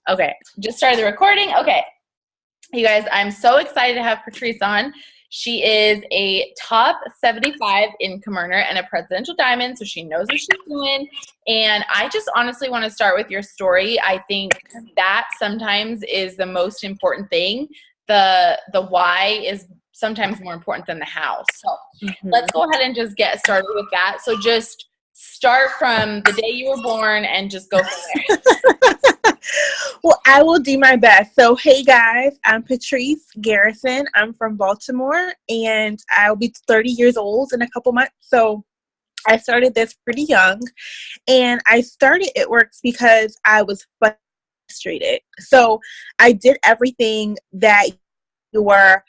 Okay, just started the recording. Okay, you guys, I'm so excited to have Patrice on. She is a top 75 income earner and a presidential diamond, so she knows what she's doing. And I just honestly want to start with your story. I think that sometimes is the most important thing. The why is sometimes more important than the how. So let's go ahead and just get started with that. So just start from the day you were born and just go from there. Well, I will do my best. So, hey guys, I'm Patrice Garrison. I'm from Baltimore, and I'll be 30 years old in a couple months. So, I started this pretty young, and I started It Works because I was frustrated. So, I did everything that your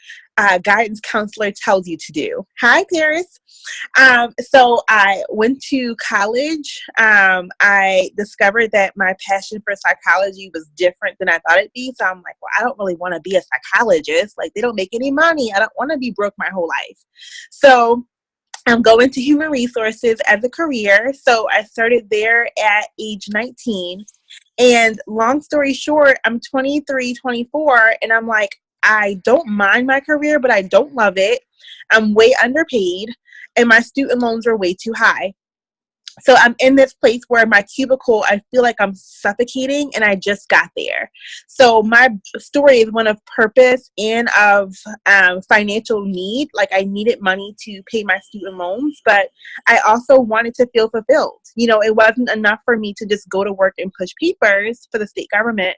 guidance counselor tells you to do. Hi, Paris. So I went to college. I discovered that my passion for psychology was different than I thought it'd be. So I'm like, well, I don't really want to be a psychologist. Like, they don't make any money. I don't want to be broke my whole life. So I'm going to human resources as a career. So I started there at age 19. And long story short, I'm 23, 24, and I'm like, I don't mind my career, but I don't love it. I'm way underpaid, and my student loans are way too high. So I'm in this place where my cubicle, I feel like I'm suffocating, and I just got there. So my story is one of purpose and of financial need. Like, I needed money to pay my student loans, but I also wanted to feel fulfilled. You know, it wasn't enough for me to just go to work and push papers for the state government.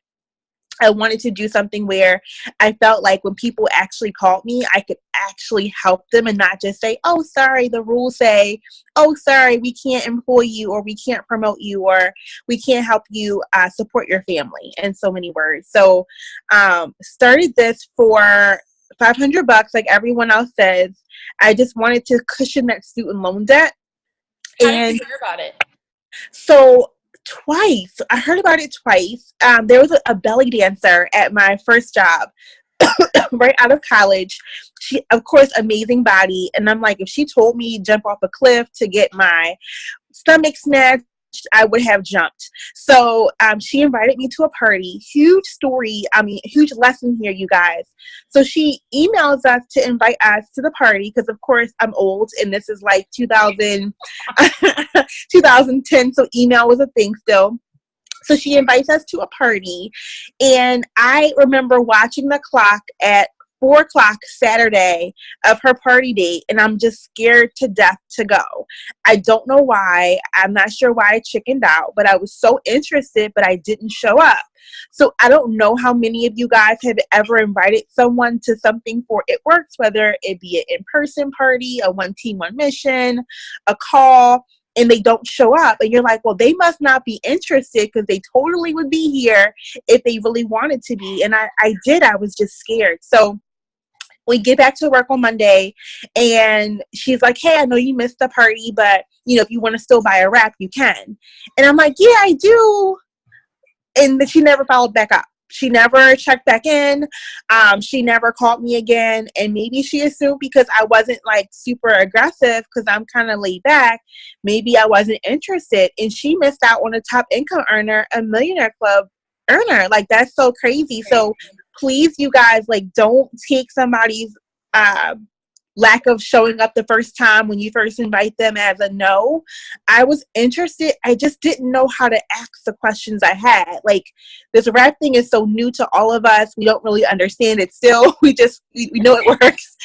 I wanted to do something where I felt like when people actually called me, I could actually help them and not just say, oh, sorry, the rules say, oh, sorry, we can't employ you, or we can't promote you, or we can't help you support your family, in so many words. So started this for $500, like everyone else says. I just wanted to cushion that student loan debt. How did you hear about it? So twice. I heard about it twice. There was a belly dancer at my first job right out of college. She, of course, amazing body. And I'm like, if she told me jump off a cliff to get my stomach snatched, I would have jumped. So she invited me to a party. Huge story. I mean, huge lesson here, you guys. So she emails us to invite us to the party because, of course, I'm old, and this is like 2010. So email was a thing still. So she invites us to a party, and I remember watching the clock at 4 o'clock Saturday of her party date, and I'm just scared to death to go. I don't know why. I'm not sure why I chickened out, but I was so interested, but I didn't show up. So I don't know how many of you guys have ever invited someone to something for It Works, whether it be an in-person party, a one team, one mission, a call, and they don't show up. And you're like, well, they must not be interested because they totally would be here if they really wanted to be. And I did. I was just scared. So we get back to work on Monday, and she's like, hey, I know you missed the party, but, you know, if you want to still buy a wrap, you can. And I'm like, yeah, I do. And then she never followed back up. She never checked back in. She never called me again. And maybe she assumed because I wasn't like super aggressive, because I'm kind of laid back, maybe I wasn't interested. And she missed out on a top income earner, a Millionaire Club earner. Like, that's so crazy. So please, you guys, like, don't take somebody's lack of showing up the first time when you first invite them as a no. I was interested. I just didn't know how to ask the questions I had. Like, this rap thing is so new to all of us. We don't really understand it still. We know it works.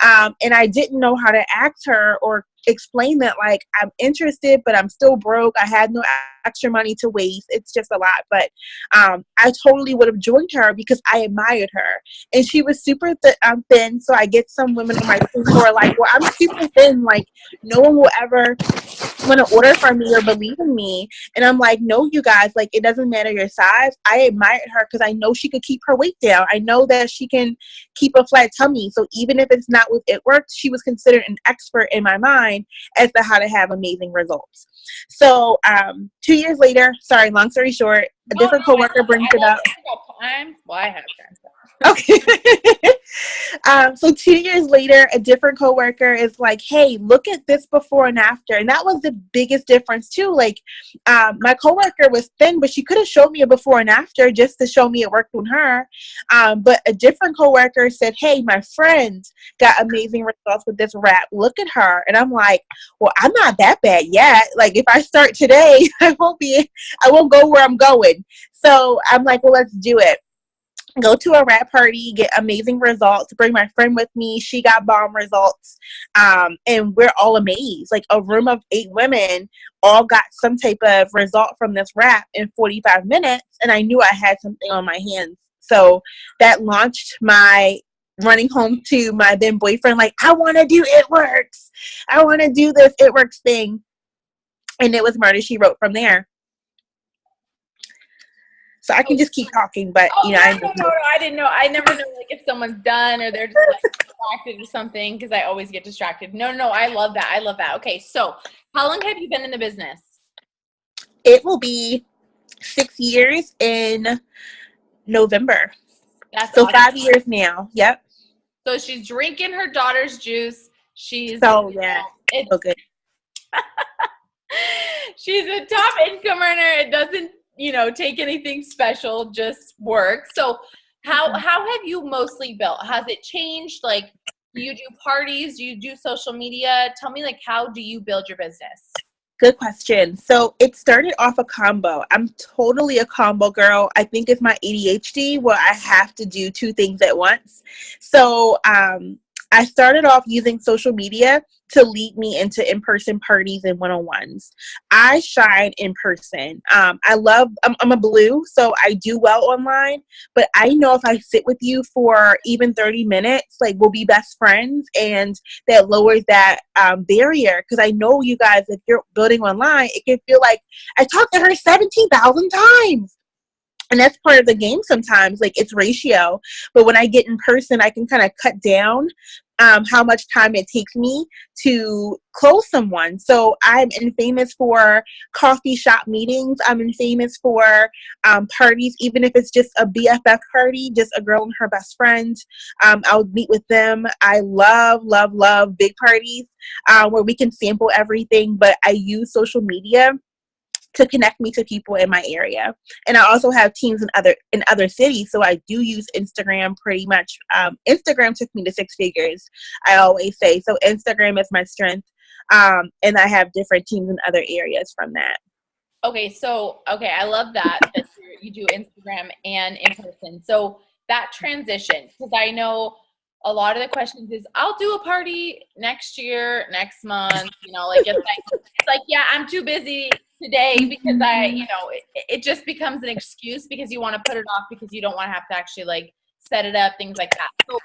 And I didn't know how to ask her or explain that, like, I'm interested, but I'm still broke. I had no extra money to waste. It's just a lot. But I totally would have joined her because I admired her. And she was super thin. So I get some women on my team who are like, well, I'm super thin. Like, no one will ever want to order from me or believe in me. And I'm like, no, you guys, like, it doesn't matter your size. I admired her because I know she could keep her weight down. I know that she can keep a flat tummy. So even if it's not with It Works, she was considered an expert in my mind as to how to have amazing results. So 2 years later, sorry, long story short, a different coworker brings it up. Well, I have time. Okay. So 2 years later, a different coworker is like, "Hey, look at this before and after," and that was the biggest difference too. Like, my coworker was thin, but she could have showed me a before and after just to show me it worked on her. But a different coworker said, "Hey, my friend got amazing results with this wrap. Look at her," and I'm like, "Well, I'm not that bad yet. Like, if I start today, I won't go where I'm going." So I'm like, "Well, let's do it." Go to a wrap party, get amazing results, bring my friend with me. She got bomb results. And we're all amazed. Like, a room of 8 women all got some type of result from this wrap in 45 minutes. And I knew I had something on my hands. So that launched my running home to my then boyfriend, like, "I want to do It Works. I want to do this It Works thing." And it was Murder, She Wrote from there. So I can just keep talking, but no, I didn't know. I never know, like, if someone's done or they're just like distracted or something, because I always get distracted. No, I love that. I love that. Okay, so how long have you been in the business? It will be 6 years in November. That's so awesome. 5 years now. Yep. So she's drinking her daughter's juice. She's so yeah, it's so good. She's a top income earner. It doesn't, take anything special, just work. So how have you mostly built? Has it changed? Like, do you do parties? Do you do social media? Tell me, like, how do you build your business? Good question. So it started off a combo. I'm totally a combo girl. I think it's my ADHD where I have to do two things at once. So I started off using social media to lead me into in-person parties and one-on-ones. I shine in person. I'm a blue, so I do well online, but I know if I sit with you for even 30 minutes, like, we'll be best friends, and that lowers that barrier, because I know you guys, if you're building online, it can feel like I talked to her 17,000 times. And that's part of the game sometimes, like, it's ratio. But when I get in person, I can kind of cut down how much time it takes me to close someone. So I'm famous for coffee shop meetings. I'm famous for parties, even if it's just a BFF party, just a girl and her best friend. I'll meet with them. I love, love, love big parties where we can sample everything. But I use social media to connect me to people in my area. And I also have teams in other cities, so I do use Instagram pretty much. Instagram took me to 6 figures, I always say. So Instagram is my strength, and I have different teams in other areas from that. Okay, I love that you do Instagram and in person. So that transition, because I know a lot of the questions is, I'll do a party next year, next month, like, it's like, yeah, I'm too busy today, because it just becomes an excuse because you want to put it off because you don't want to have to actually, like, set it up, things like that. So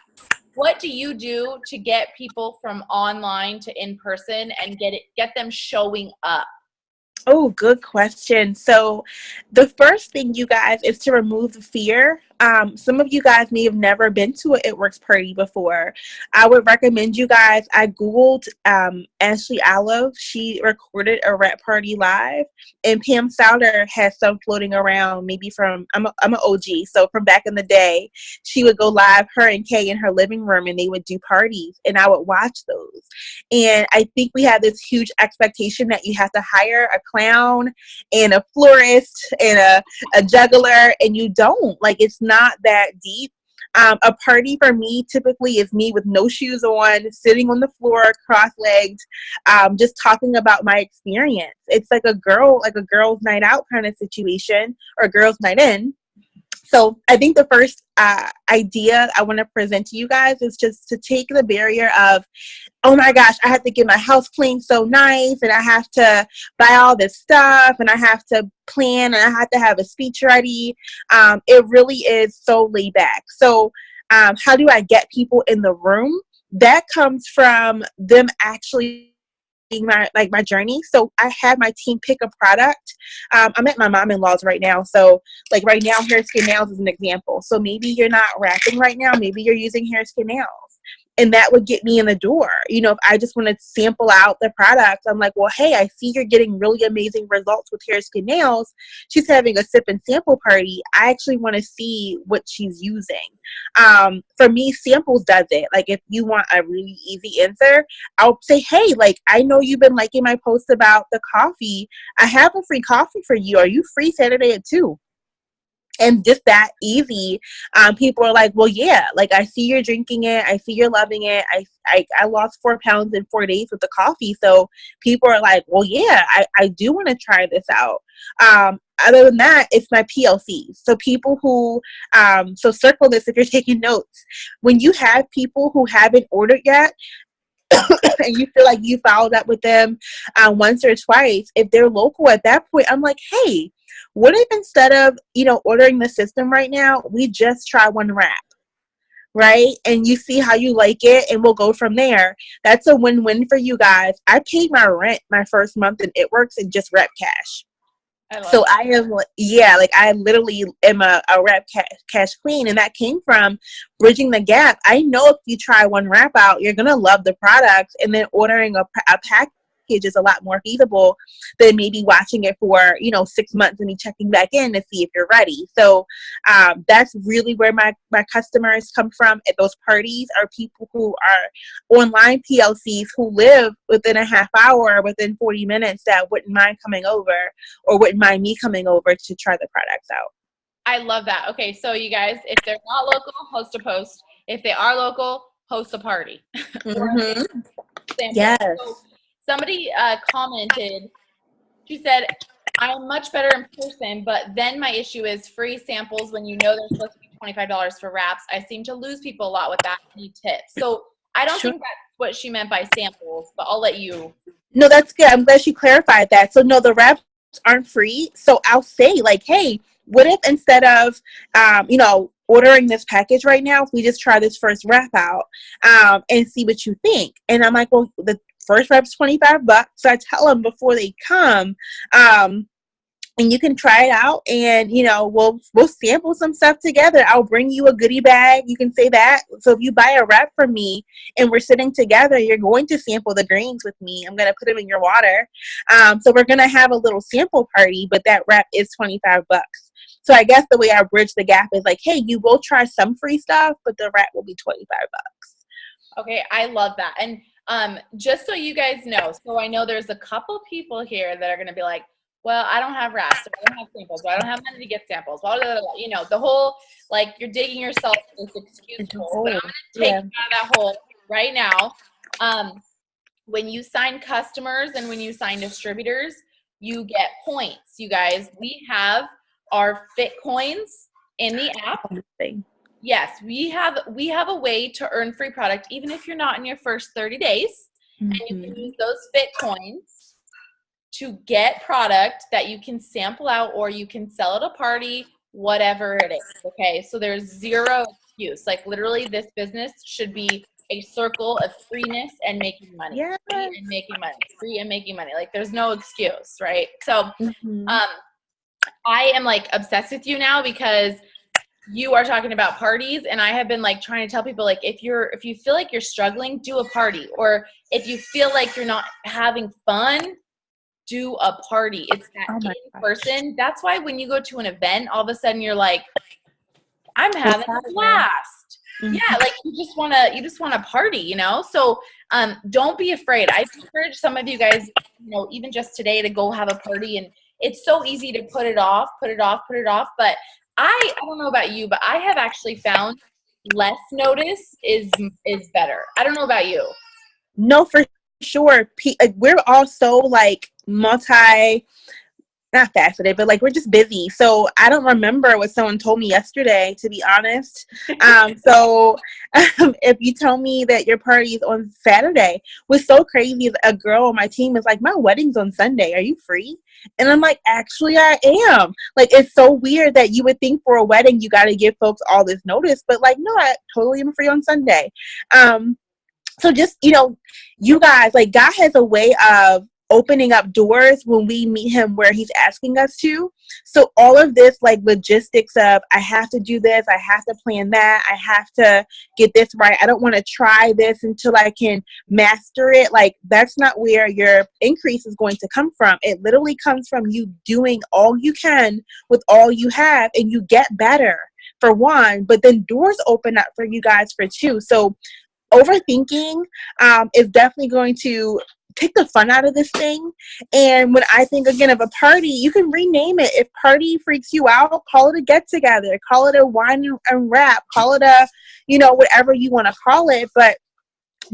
what do you do to get people from online to in person and get them showing up? Oh, good question. So the first thing, you guys, is to remove the fear. Some of you guys may have never been to an It Works party before. I would recommend you guys, I Googled Ashley Olive. She recorded a rap party live, and Pam Souter has some floating around, maybe from, I'm an OG, so from back in the day. She would go live, her and Kay, in her living room, and they would do parties, and I would watch those. And I think we have this huge expectation that you have to hire a clown and a florist and a juggler, and you don't. Like, it's not that deep. A party for me typically is me with no shoes on, sitting on the floor, cross-legged, just talking about my experience. It's like a girl's night out kind of situation, or a girl's night in. So I think the first idea I want to present to you guys is just to take the barrier of, oh my gosh, I have to get my house clean so nice, and I have to buy all this stuff, and I have to plan, and I have to have a speech ready. It really is so laid back. So how do I get people in the room? That comes from them actually my journey. So I had my team pick a product. I'm at my mom-in-law's right now. So, like, right now, hair, skin, nails is an example. So maybe you're not wrapping right now. Maybe you're using hair, skin, nails. And that would get me in the door. You know, if I just want to sample out the products, I'm like, well, hey, I see you're getting really amazing results with hair, skin, nails. She's having a sip and sample party. I actually want to see what she's using. For me, samples does it. Like, if you want a really easy answer, I'll say, hey, like, I know you've been liking my post about the coffee. I have a free coffee for you. Are you free Saturday at 2? And just that easy, people are like, well, yeah, like, I see you're drinking it. I see you're loving it. I lost 4 pounds in 4 days with the coffee. So people are like, well, yeah, I do want to try this out. Other than that, it's my PLCs. So people who, so circle this if you're taking notes. When you have people who haven't ordered yet, and you feel like you followed up with them once or twice, if they're local at that point, I'm like, hey, what if instead of, you know, ordering the system right now, we just try one wrap, right? And you see how you like it, and we'll go from there. That's a win-win for you guys. I paid my rent my first month in It Works and just Rep Cash. So I am, yeah, like, I literally am a Rep Cash queen, and that came from bridging the gap. I know if you try one wrap out, you're going to love the products, and then ordering a package is a lot more feasible than maybe watching it for, you know, 6 months and me checking back in to see if you're ready. So that's really where my customers come from at those parties, are people who are online PLCs who live within a half hour, within 40 minutes, that wouldn't mind coming over, or wouldn't mind me coming over to try the products out. I love that. Okay, so you guys, if they're not local, host a post. If they are local, host a party. Mm-hmm. Yes. So somebody commented, she said, I'm much better in person, but then my issue is free samples when you know they're supposed to be $25 for wraps. I seem to lose people a lot with that. Need tips. So I don't think that's what she meant by samples, but I'll let you. No, that's good. I'm glad she clarified that. So no, the wraps aren't free. So I'll say, like, hey, what if instead of, you know, ordering this package right now, if we just try this first wrap out and see what you think? And I'm like, well, the first wrap's $25. So I tell them before they come, and you can try it out, and, you know, we'll sample some stuff together. I'll bring you a goodie bag. You can say that. So if you buy a wrap from me and we're sitting together, you're going to sample the greens with me. I'm going to put them in your water. So we're going to have a little sample party, but that wrap is $25. So I guess the way I bridge the gap is like, hey, you will try some free stuff, but the wrap will be $25. Okay, I love that. And just so you guys know, so I know there's a couple people here that are going to be like, well, I don't have wraps, or I don't have samples, or I don't have money to get samples. Blah, blah, blah. You know, the whole, like, you're digging yourself in this excuse hole. But I'm going to take you out of that hole right now. When you sign customers and when you sign distributors, you get points. You guys, we have our Fit Coins in the app. Yes, we have a way to earn free product even if you're not in your first 30 days. Mm-hmm. And you can use those Fit Coins to get product that you can sample out, or you can sell at a party, whatever it is. Okay, so there's zero excuse. Like, literally, this business should be a circle of freeness and making money. Yes. Free and making money. Free and making money. Like, there's no excuse, right? So I am, like, obsessed with you now because you are talking about parties, and I have been, like, trying to tell people, like, if you feel like you're struggling, do a party. Or if you feel like you're not having fun, do a party. It's that in person. That's why when you go to an event, all of a sudden you're like, I'm having a blast. Mm-hmm. Yeah, like you just want to party, you know? So don't be afraid. I encourage some of you guys, you know, even just today, to go have a party. And it's so easy to put it off. But I don't know about you, but I have actually found less notice is better. I don't know about you. No, for sure. We're all so, like, not faceted, but, like, we're just busy. So I don't remember what someone told me yesterday, to be honest. So if you tell me that your party is on Saturday, what's so crazy is a girl on my team is like, my wedding's on Sunday. Are you free? And I'm like, actually, I am. Like, it's so weird that you would think for a wedding you got to give folks all this notice, but, like, no, I totally am free on Sunday. So just, you know, you guys, like, God has a way of opening up doors when we meet him where he's asking us to. So all of this like logistics of I have to do this, I have to plan that, I have to get this right, I don't want to try this until I can master it, like that's not where your increase is going to come from. It literally comes from you doing all you can with all you have, and you get better for one, but then doors open up for you guys for two. So overthinking is definitely going to take the fun out of this thing. And when I think again of a party, you can rename it. If party freaks you out, call it a get together, call it a wine and rap, call it a, whatever you want to call it, but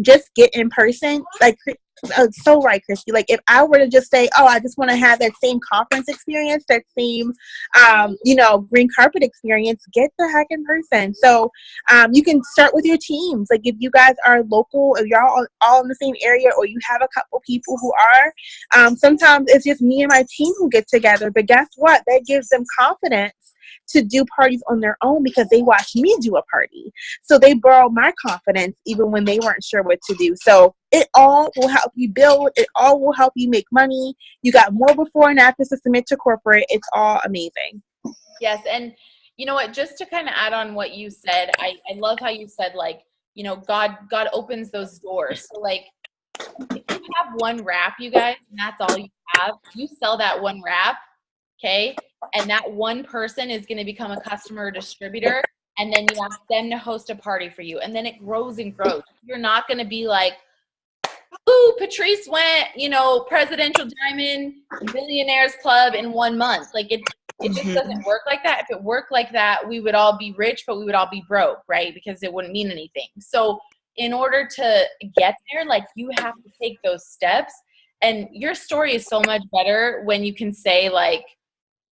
just get in person. Like, so right, Christy. Like, if I were to just say, oh, I just want to have that same conference experience, that same, green carpet experience, get the heck in person. So you can start with your teams. Like, if you guys are local, if you're all in the same area, or you have a couple people who are, sometimes it's just me and my team who get together. But guess what? That gives them confidence to do parties on their own because they watched me do a party. So they borrowed my confidence even when they weren't sure what to do. So it all will help you build. It all will help you make money. You got more before and after to submit to corporate. It's all amazing. Yes. And you know what, just to kind of add on what you said, I love how you said, like, God opens those doors. So like, if you have one wrap, you guys, and that's all you have, you sell that one wrap. Okay. And that one person is going to become a customer or distributor. And then you ask them to host a party for you. And then it grows and grows. You're not going to be like, ooh, Patrice went, Presidential Diamond Millionaires Club in 1 month. Like it just doesn't work like that. If it worked like that, we would all be rich, but we would all be broke, right? Because it wouldn't mean anything. So in order to get there, like you have to take those steps. And your story is so much better when you can say like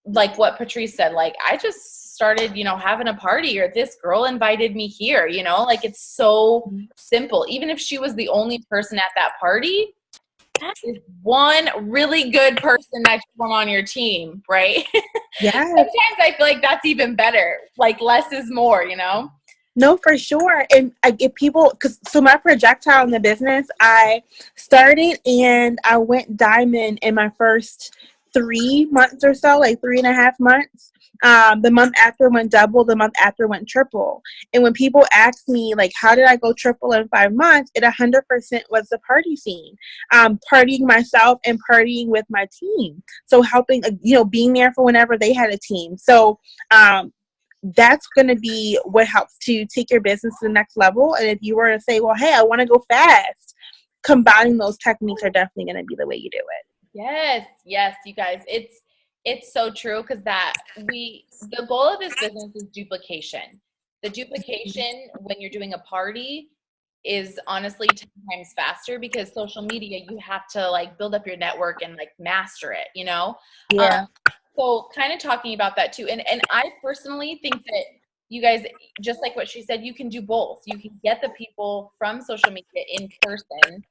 what Patrice said, like, I just started, having a party, or this girl invited me here, like it's so simple. Even if she was the only person at that party, that is one really good person that you want on your team, right? Yeah. Sometimes I feel like that's even better. Like less is more, No, for sure. And I get people, so my projectile in the business, I started and I went diamond in my first 3 months or so, like 3.5 months. The month after went double, the month after went triple. And when people ask me, like, how did I go triple in 5 months? It 100% was the party scene, partying myself and partying with my team. So helping, being there for whenever they had a team. So, that's going to be what helps to take your business to the next level. And if you were to say, well, hey, I want to go fast, combining those techniques are definitely going to be the way you do it. Yes, you guys. It's so true, because the goal of this business is duplication. The duplication when you're doing a party is honestly 10 times faster, because social media, you have to like build up your network and like master it, Yeah. So kind of talking about that too. And I personally think that you guys, just like what she said, you can do both. You can get the people from social media in person.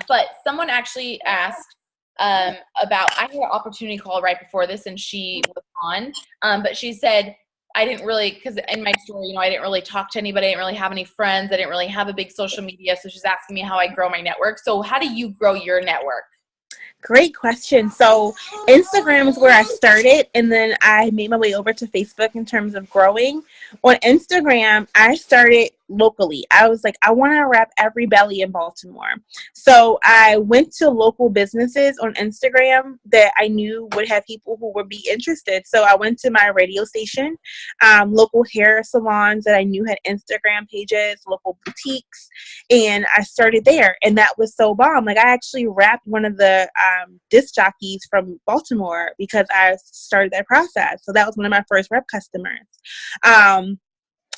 But someone actually asked about, I had an opportunity call right before this and she was on, but she said, I didn't really, because in my story, I didn't really talk to anybody. I didn't really have any friends. I didn't really have a big social media. So she's asking me how I grow my network. So how do you grow your network? Great question. So Instagram is where I started, and then I made my way over to Facebook in terms of growing. On Instagram, I started locally. I was like, I want to wrap every belly in Baltimore. So I went to local businesses on Instagram that I knew would have people who would be interested. So I went to my radio station, local hair salons that I knew had Instagram pages, local boutiques, and I started there. And that was so bomb. Like I actually wrapped one of the disc jockeys from Baltimore because I started that process. So that was one of my first rep customers.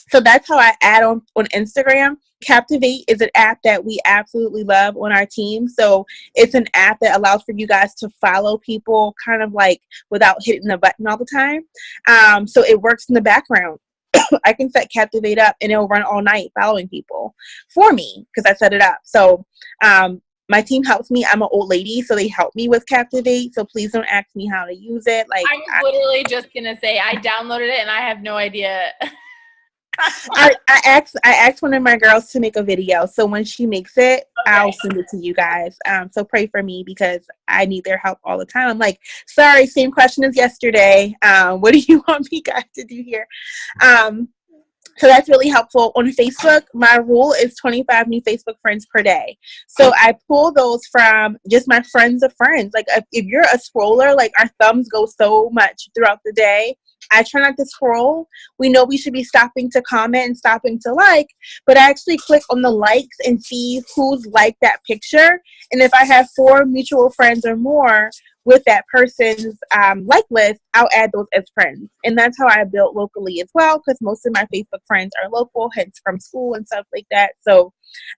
So that's how I add on Instagram. Captivate is an app that we absolutely love on our team. So it's an app that allows for you guys to follow people kind of like without hitting the button all the time. So it works in the background. I can set Captivate up and it'll run all night following people for me because I set it up. So my team helps me. I'm an old lady, so they help me with Captivate. So please don't ask me how to use it. Like I was literally just going to say I downloaded it and I have no idea. I asked one of my girls to make a video, so when she makes it, Okay. I'll send it to you guys. So pray for me because I need their help all the time. I'm like, sorry, same question as yesterday. What do you want me guys to do here? So that's really helpful. On Facebook, my rule is 25 new Facebook friends per day. So I pull those from just my friends of friends. Like if you're a scroller, like our thumbs go so much throughout the day. I try not to scroll. We know we should be stopping to comment and stopping to like, but I actually click on the likes and see who's liked that picture. And if I have 4 mutual friends or more with that person's like list, I'll add those as friends. And that's how I built locally as well, because most of my Facebook friends are local, hence from school and stuff like that. So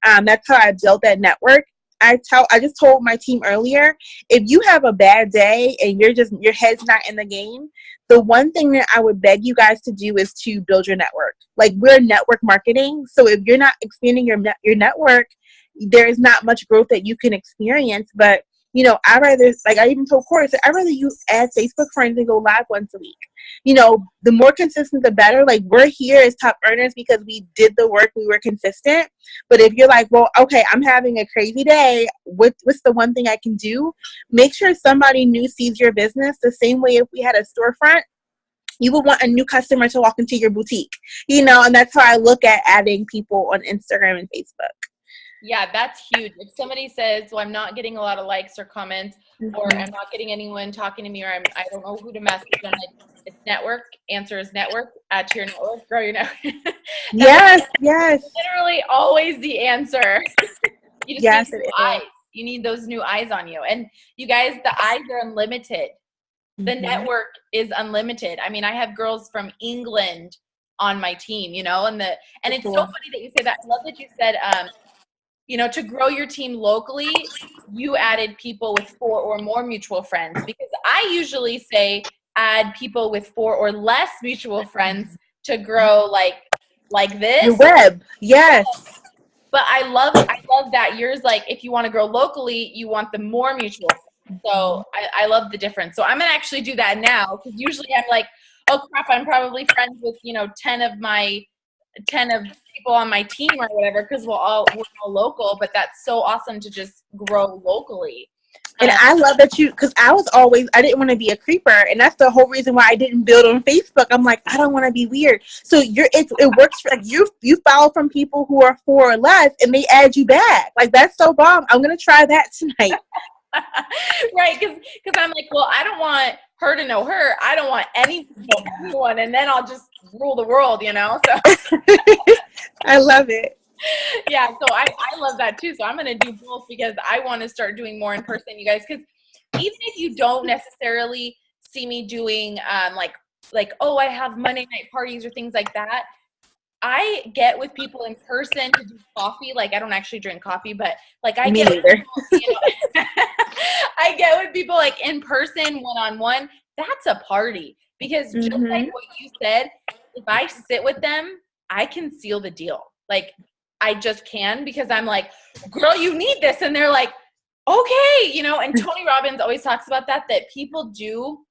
that's how I built that network. I just told my team earlier, if you have a bad day and your head's not in the game, the one thing that I would beg you guys to do is to build your network. Like, we're network marketing, so if you're not expanding your network, there is not much growth that you can experience. But I even told Corey, I'd rather you add Facebook friends and go live once a week. The more consistent, the better. Like, we're here as top earners because we did the work, we were consistent. But if you're like, well, okay, I'm having a crazy day, what's the one thing I can do? Make sure somebody new sees your business the same way if we had a storefront. You would want a new customer to walk into your boutique, and that's how I look at adding people on Instagram and Facebook. Yeah, that's huge. If somebody says, well, I'm not getting a lot of likes or comments, or I'm not getting anyone talking to me, or I don't know who to message, I'm like, it's network. Answer is network. Add to your network. Grow your network. Yes. Literally always the answer. You just need new eyes. Is. You need those new eyes on you. And you guys, the eyes are unlimited. The network is unlimited. I mean, I have girls from England on my team, and it's so funny that you say that. I love that you said, to grow your team locally, you added people with 4 or more mutual friends, because I usually say add people with 4 or less mutual friends to grow like this. Your web. Yes. But I love that yours, like, if you want to grow locally, you want the more mutual friends. So I love the difference. So I'm going to actually do that now, because usually I'm like, oh crap, I'm probably friends with, 10 of people on my team or whatever, because we're all local. But that's so awesome to just grow locally. And I love that because I didn't want to be a creeper, and that's the whole reason why I didn't build on Facebook. I'm like, I don't want to be weird. So it works for, like, you follow from people who are 4 or less, and they add you back. Like, that's so bomb. I'm gonna try that tonight. Right, because I'm like, well, I don't want her to know her. I don't want anyone, and then I'll just rule the world, So I love it. Yeah, so I love that too. So I'm going to do both, because I want to start doing more in person, you guys. Because even if you don't necessarily see me doing like, oh, I have Monday night parties or things like that, I get with people in person to do coffee. Like, I don't actually drink coffee, but like I get with people, I get with people like in person, one-on-one. That's a party, because just like what you said, if I sit with them, I can seal the deal. Like, I just can, because I'm like, girl, you need this. And they're like, okay, and Tony Robbins always talks about that people do,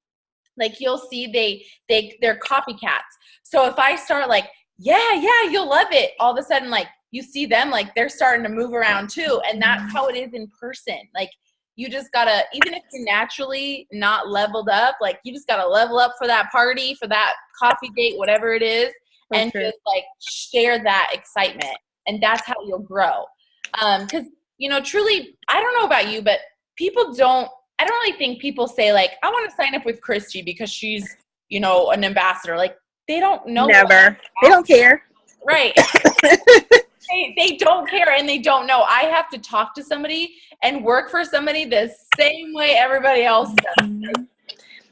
like, you'll see they're copycats. So if I start like, yeah, you'll love it, all of a sudden, like, you see them, like, they're starting to move around too. And that's how it is in person. Like, you just gotta, even if you're naturally not leveled up, like, you just gotta level up for that party, for that coffee date, whatever it is, and just like share that excitement. And that's how you'll grow. Because, truly, I don't know about you, but I don't really think people say, like, I want to sign up with Christy because she's, an ambassador. Like, they don't know. Never. They don't care. Right. They don't care, and they don't know. I have to talk to somebody and work for somebody the same way everybody else does.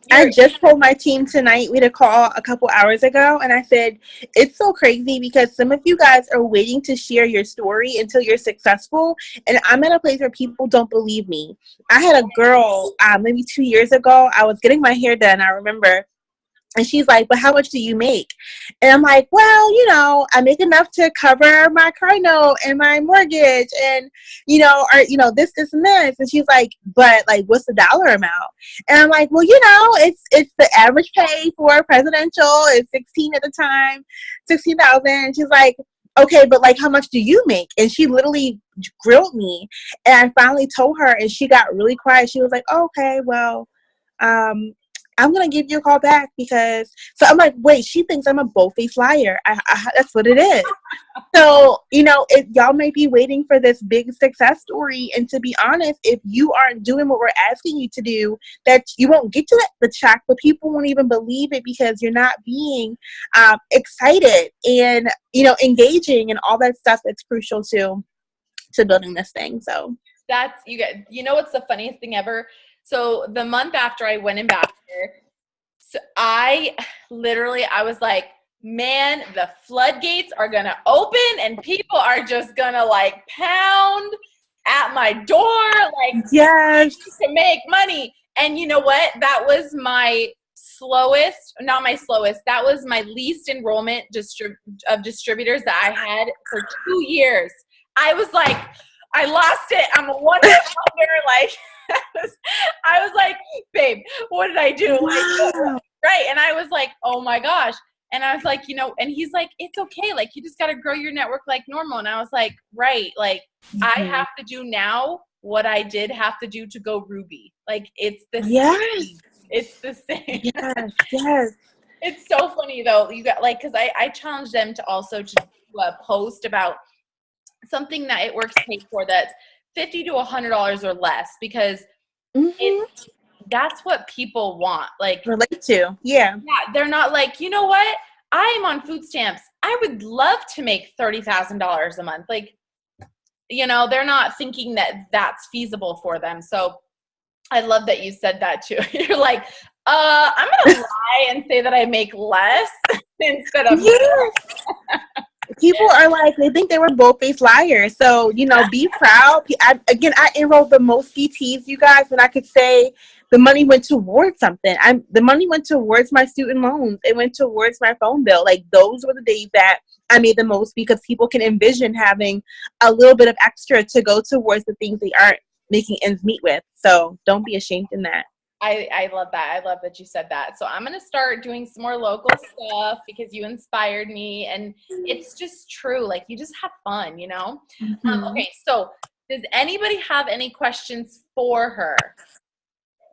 I just told my team tonight, we had a call a couple hours ago, and I said, it's so crazy because some of you guys are waiting to share your story until you're successful, and I'm at a place where people don't believe me. I had a girl maybe 2 years ago, I was getting my hair done, I remember, And she's like, but how much do you make? And I'm like, well, I make enough to cover my car note and my mortgage and, or, this, and this. And she's like, but like, what's the dollar amount? And I'm like, well, it's the average pay for presidential is 16 at the time, 16,000. And she's like, okay, but like, how much do you make? And she literally grilled me. And I finally told her, and she got really quiet. She was like, oh, okay, well, I'm going to give you a call back so I'm like, wait, she thinks I'm a bold-faced liar. That's what it is. So, y'all may be waiting for this big success story. And to be honest, if you aren't doing what we're asking you to do, that you won't get to the check, but people won't even believe it because you're not being excited and, engaging and all that stuff that's crucial to building this thing. So that's, what's the funniest thing ever? So the month after I went ambassador, so I was like, man, the floodgates are going to open and people are just going to like pound at my door, like, yes, to make money. And you know what? That was my not my slowest. That was my least enrollment of distributors that I had for 2 years. I was like, I lost it. I'm a wonder, like, I was like, babe, what did I do? Like, right. And I was like, oh my gosh. And I was like, and he's like, it's okay. Like, you just got to grow your network like normal. And I was like, right. Like, I have to do now what I did have to do to go Ruby. Like, it's the same. It's the same. Yes. It's so funny though. You got like, cause I challenged them to also to post about something that it works paid for that's $50 to $100 or less, because that's what people want. Like, relate to. Yeah. They're not like, you know what? I'm on food stamps. I would love to make $30,000 a month. Like, they're not thinking that that's feasible for them. So I love that you said that too. You're like, I'm going to lie and say that I make less instead of more. People are like, they think they were bold-faced liars. So, be proud. I enrolled the most PTs, you guys, and I could say the money went towards something. The money went towards my student loans. It went towards my phone bill. Like, those were the days that I made the most, because people can envision having a little bit of extra to go towards the things they aren't making ends meet with. So don't be ashamed in that. I love that. I love that you said that. So I'm going to start doing some more local stuff because you inspired me, and it's just true. Like, you just have fun, Okay. So does anybody have any questions for her?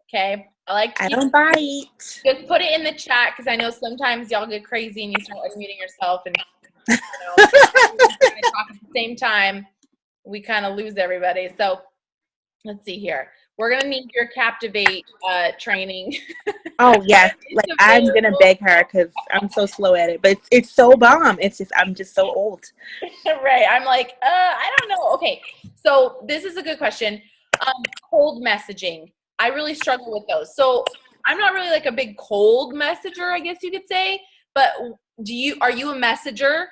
Okay. I don't bite. Just put it in the chat, because I know sometimes y'all get crazy and you start unmuting yourself and talk at the same time. We kind of lose everybody. So let's see here. We're going to need your Captivate training. Oh, yes. Like, I'm going to beg her because I'm so slow at it. But it's so bomb. It's just, I'm just so old. Right. I'm like, I don't know. Okay. So this is a good question. Cold messaging. I really struggle with those. So I'm not really like a big cold messenger, I guess you could say. But are you a messenger?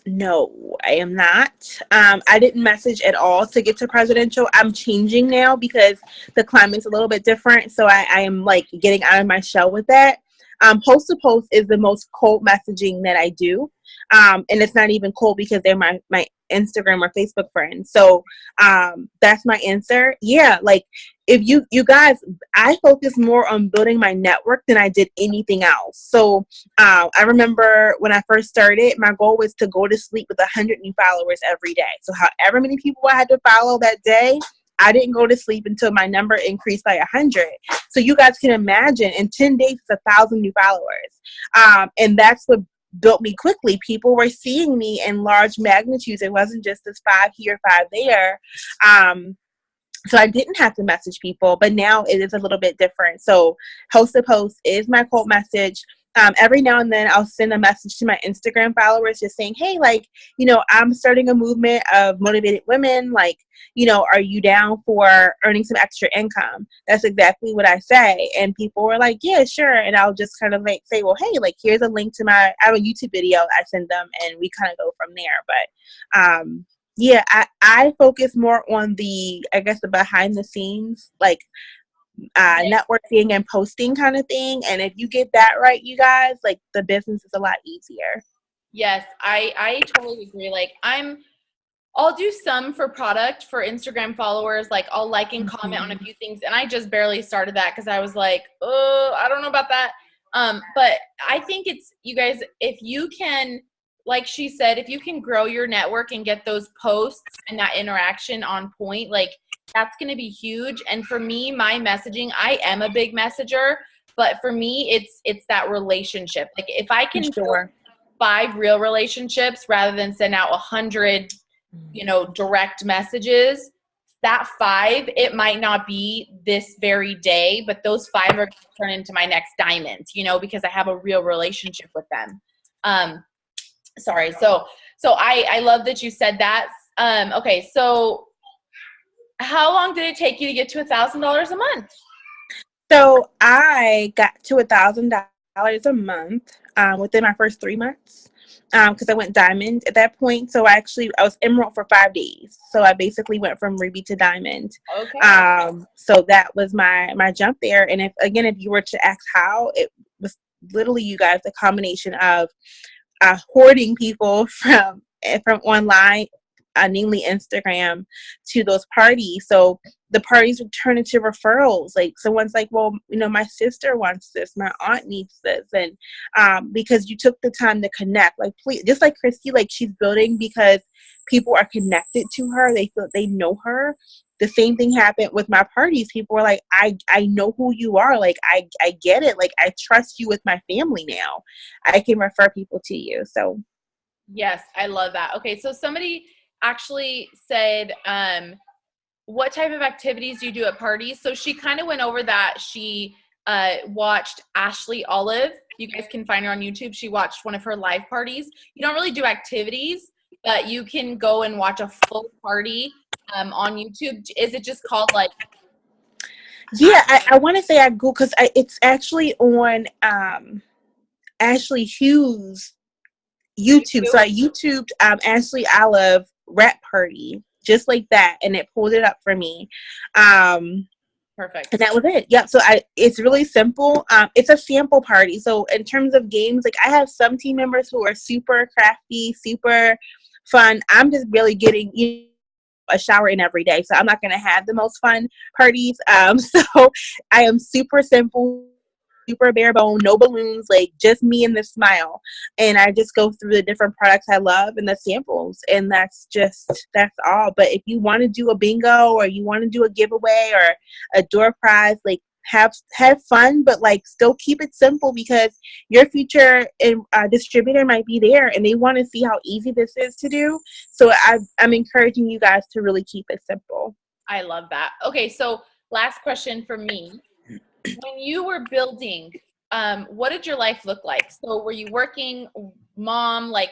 No, I am not. I didn't message at all to get to presidential. I'm changing now because the climate's a little bit different. So I am like getting out of my shell with that. Post to post is the most cold messaging that I do. And it's not even cold because they're my Instagram or Facebook friends. So that's my answer. Yeah, like if you guys, I focus more on building my network than I did anything else. So I remember when I first started, my goal was to go to sleep with 100 new followers every day. So however many people I had to follow that day, I didn't go to sleep until my number increased by 100. So you guys can imagine, in 10 days, it's 1,000 new followers. And that's what built me quickly. People were seeing me in large magnitudes. It wasn't just this 5 here, 5 there. So I didn't have to message people, but now it is a little bit different. So post to post is my cold message. Every now and then I'll send a message to my Instagram followers just saying, hey, like, I'm starting a movement of motivated women. Like, are you down for earning some extra income? That's exactly what I say. And people were like, yeah, sure. And I'll just kind of like say, well, hey, like, here's a link to I have a YouTube video I send them, and we kind of go from there. But, yeah, I focus more on the behind the scenes, like networking and posting kind of thing. And if you get that right, you guys, like the business is a lot easier. Yes, I totally agree. Like I'll do some for product for Instagram followers. Like I'll like and comment on a few things. And I just barely started that because I was like, oh, I don't know about that. But I think it's, you guys, if you can, like she said, if you can grow your network and get those posts and that interaction on point, like that's going to be huge. And for me, my messaging, I am a big messenger, but for me, it's that relationship. Like if I can build 5 real relationships rather than send out 100, direct messages, that 5, it might not be this very day, but those 5 are going to turn into my next diamond, because I have a real relationship with them. Sorry. So I love that you said that. Okay. So how long did it take you to get to $1,000 a month? So I got to $1,000 a month within my first 3 months because I went diamond at that point. So I was emerald for 5 days. So I basically went from ruby to diamond. Okay. So that was my jump there. And if you were to ask how, it was literally, you guys, a combination of hoarding people from online, namely Instagram, to those parties. So the parties would turn into referrals. Like someone's like, well, my sister wants this, my aunt needs this, and because you took the time to connect. Like, please, just like Christy, like she's building because people are connected to her. They feel they know her. The same thing happened with my parties. People were like, I know who you are. Like, I get it. Like, I trust you with my family now. I can refer people to you. So. Yes, I love that. Okay. So somebody actually said, what type of activities do you do at parties? So she kind of went over that. She watched Ashley Olive. You guys can find her on YouTube. She watched one of her live parties. You don't really do activities, but you can go and watch a full party on YouTube. Is it just called like? Yeah, I want to say I Google because it's actually on Ashley Hughes' YouTube. So I YouTubed Ashley Olive rap party just like that, and it pulled it up for me. Perfect. And that was it. Yep. So it's really simple. It's a sample party. So in terms of games, like I have some team members who are super crafty, super fun. I'm just really getting a shower in every day, so I'm not going to have the most fun parties. So I am super simple, super bare bone, no balloons, like just me and the smile. And I just go through the different products I love and the samples, and that's all. But if you want to do a bingo or you want to do a giveaway or a door prize, like have fun, but like still keep it simple because your future distributor might be there and they want to see how easy this is to do. So I'm encouraging you guys to really keep it simple. I love that. Okay, so last question for me. When you were building, what did your life look like? So were you working, mom, like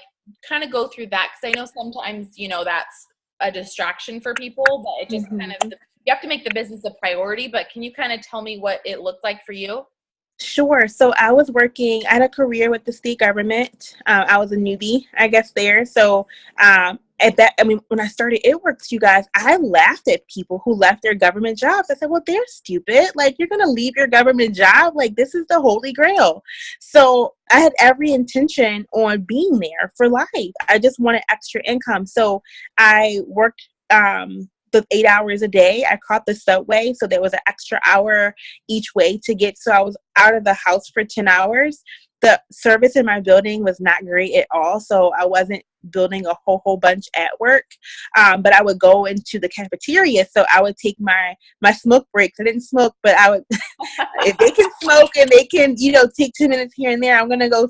kind of go through that? Because I know sometimes, that's a distraction for people, but it just kind of, you have to make the business a priority, but can you kind of tell me what it looked like for you? Sure. So I was working, I had a career with the state government. I was a newbie, I guess, there. So when I started ItWorks, you guys, I laughed at people who left their government jobs. I said, well, they're stupid. Like, you're going to leave your government job? Like, this is the holy grail. So I had every intention on being there for life. I just wanted extra income. So I worked the 8 hours a day. I caught the subway, so there was an extra hour each way to get. So I was out of the house for 10 hours. The service in my building was not great at all, so I wasn't building a whole bunch at work. But I would go into the cafeteria, so I would take my smoke breaks. I didn't smoke, but I would, if they can smoke and they can, take 10 minutes here and there, I'm gonna go,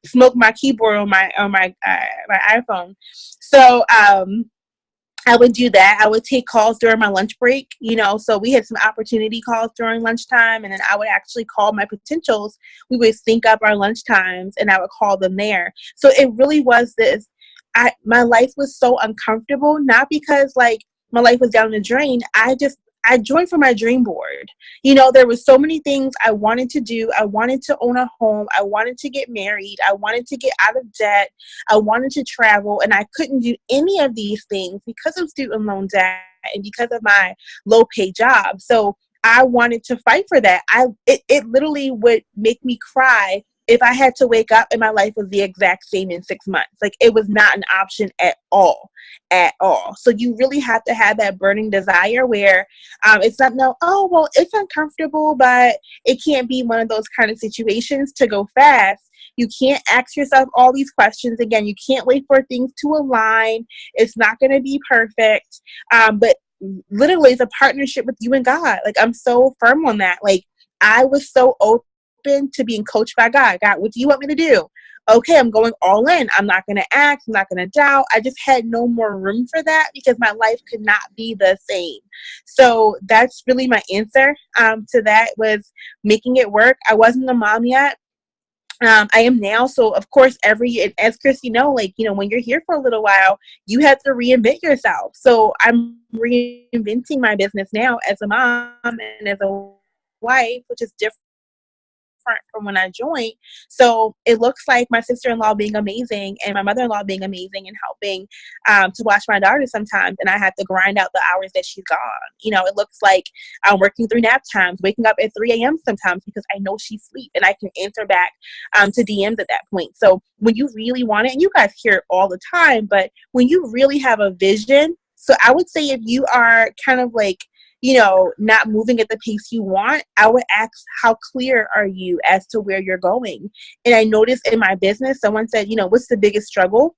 smoke my keyboard on my iPhone. So I would do that. I would take calls during my lunch break, so we had some opportunity calls during lunchtime, and then I would actually call my potentials. We would sync up our lunch times and I would call them there. So it really was my life was so uncomfortable, not because like my life was down the drain. I joined for my dream board. There was so many things I wanted to do. I wanted to own a home. I wanted to get married. I wanted to get out of debt. I wanted to travel, and I couldn't do any of these things because of student loan debt and because of my low paid job. So I wanted to fight for that. It literally would make me cry if I had to wake up and my life was the exact same in 6 months. Like, it was not an option at all, at all. So you really have to have that burning desire where it's not, no, oh, well, it's uncomfortable, but it can't be one of those kind of situations to go fast. You can't ask yourself all these questions again. You can't wait for things to align. It's not going to be perfect. But literally, it's a partnership with you and God. Like, I'm so firm on that. Like, I was so open to being coached by God. God, what do you want me to do? Okay, I'm going all in. I'm not going to ask. I'm not going to doubt. I just had no more room for that because my life could not be the same. So that's really my answer to that, was making it work. I wasn't a mom yet. I am now. So of course, as Christy like, when you're here for a little while, you have to reinvent yourself. So I'm reinventing my business now as a mom and as a wife, which is different from when I joined. So it looks like my sister-in-law being amazing and my mother-in-law being amazing and helping to watch my daughter sometimes. And I have to grind out the hours that she's gone. It looks like I'm working through nap times, waking up at 3 a.m. sometimes because I know she's asleep and I can answer back to DMs at that point. So when you really want it, and you guys hear it all the time, but when you really have a vision, so I would say if you are kind of like, not moving at the pace you want, I would ask, how clear are you as to where you're going? And I noticed in my business, someone said, what's the biggest struggle?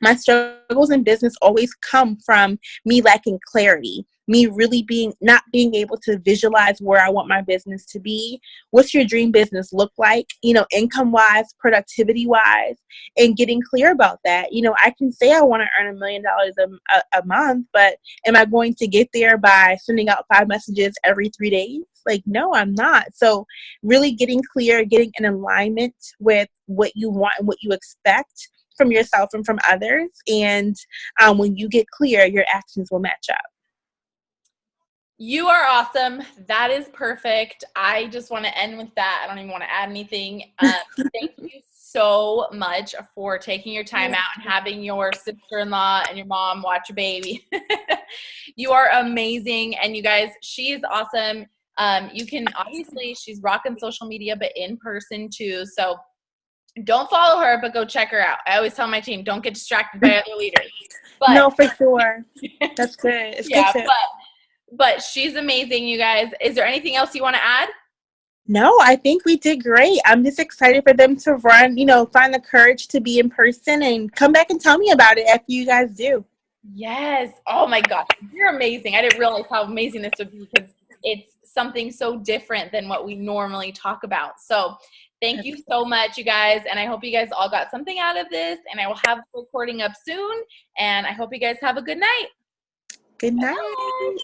My struggles in business always come from me lacking clarity, me really not being able to visualize where I want my business to be. What's your dream business look like, income wise, productivity wise, and getting clear about that. I can say I want to earn $1 million a month, but am I going to get there by sending out 5 messages every 3 days? Like, no, I'm not. So really getting clear, getting in alignment with what you want and what you expect from yourself and from others. And when you get clear, your actions will match up. You are awesome. That is perfect. I just want to end with that. I don't even want to add anything. Thank you so much for taking your time out and having your sister-in-law and your mom watch a baby. You are amazing. And you guys, she is awesome. You can obviously, she's rocking social media, but in person too. So don't follow her, but go check her out. I always tell my team, don't get distracted by other leaders. But, no, for sure. That's good. It's yeah, good. But she's amazing, you guys. Is there anything else you want to add? No, I think we did great. I'm just excited for them to run, find the courage to be in person and come back and tell me about it after you guys do. Yes. Oh my gosh. You're amazing. I didn't realize how amazing this would be because it's something so different than what we normally talk about. So thank you so much, you guys. And I hope you guys all got something out of this. And I will have the recording up soon. And I hope you guys have a good night. Good night. Bye.